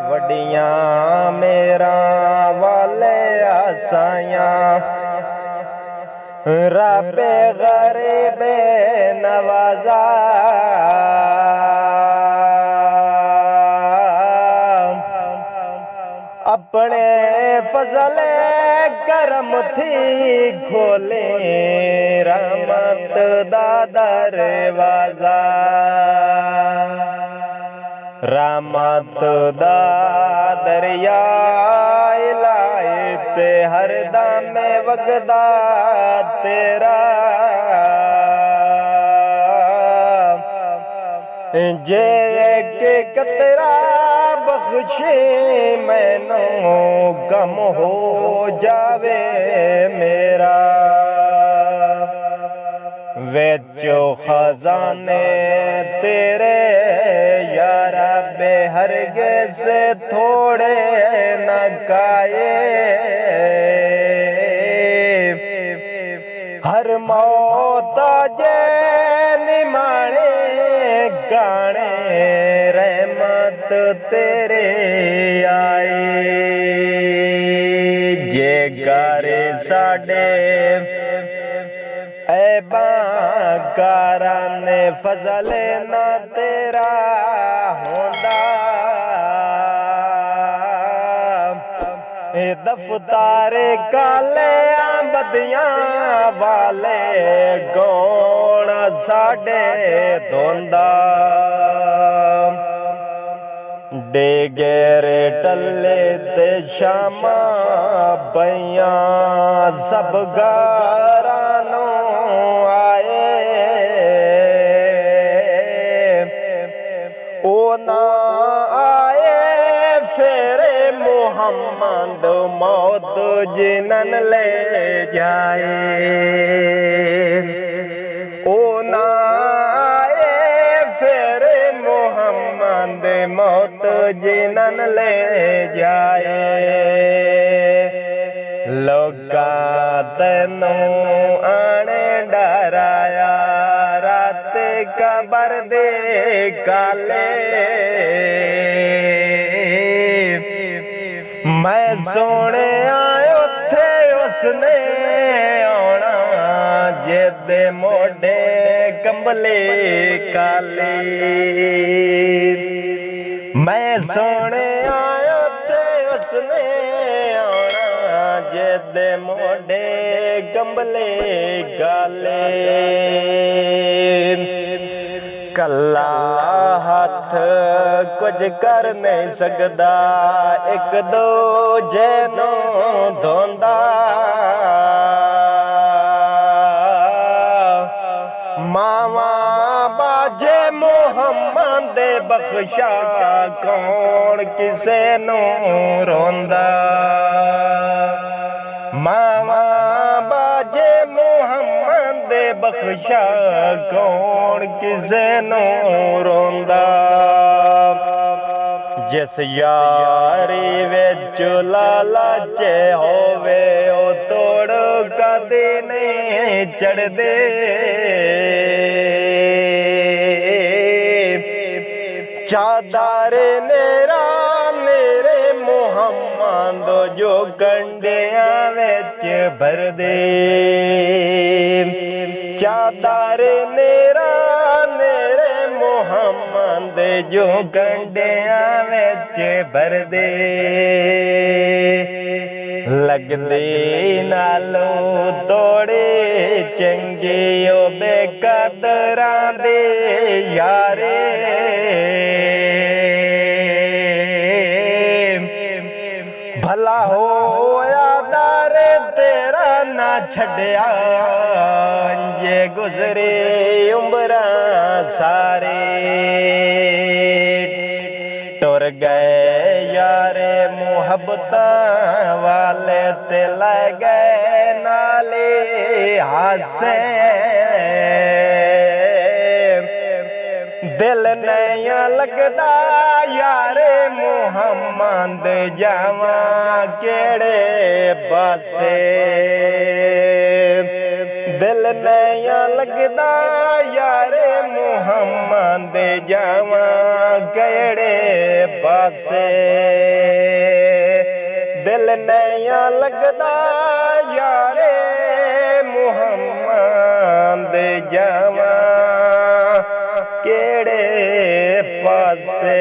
वड्डियां मेरा वाले आसायां रब्बे गरीबे नवाजा अपने फजले करम थी खोले रहमत दा दरवाजा रहमत दा दरिया लाए ते हर दम वगदा तेरा जे के कतरा बख्शे मैनू गम हो जावे मेरा वेचो खजाने तेरे यारा बेहरगे से थोड़े न काए हर मौत जे निमाणे गाने रहमत तेरे आए जे गारे साडे ऐबा कारा ने फजले ना तेरा होंदा दफ्तारे काले बदियां वाले गौण साडे धोंदा डेगेरे टल्ले ते शामा बइया सब गारानो आए ओ ना आए फेरे मोहम्मद मौत जिनन ले जाए ओ ना आए फेरे मोहम्मद मौत जिनन ले जाए लोका तेनू आने डराया रात कबर दे काले मैं सोने आयो थे उसने आना जेदे मोढ़े कंबले काले मैं सोने आयो थे उसने आना जेदे मोढ़े कंबले काले कला हाथ कुछ कर नहीं सकदा एक दो जैनो धोंदा मावा बाजे मोहम्मद बख्शा कौन किसे नो रोंदा मावा बाजे मोहम्मद बख्शा कौन किसे नो रोंदा जिस यारी विच लालच होवे ओ तोड़ कदे नहीं चढ़दे चादर नेरा मेरे मोहम्मद जो कंडिया विच भर दे चादर नेरा मेरे मोहम्मद जो कंडिया विच भर दे लगदे नालों तोड़े चंगे ओ बेकदरां दे यारे भला होया दारे तेरा ना छड़िया जे गुजरे उम्रा सारे टुर गए यारे मुहब्बत वाले ते लै गए नाले हासे दिल नहीं लगदा यारे मुहम्मद जावा केड़े पासे दिल नहीं लगदा यारे मुहम्मद मुहम्मद जावा केड़े पासे दिल नया लगदा यारे मुहम्मद जावा केड़े पासे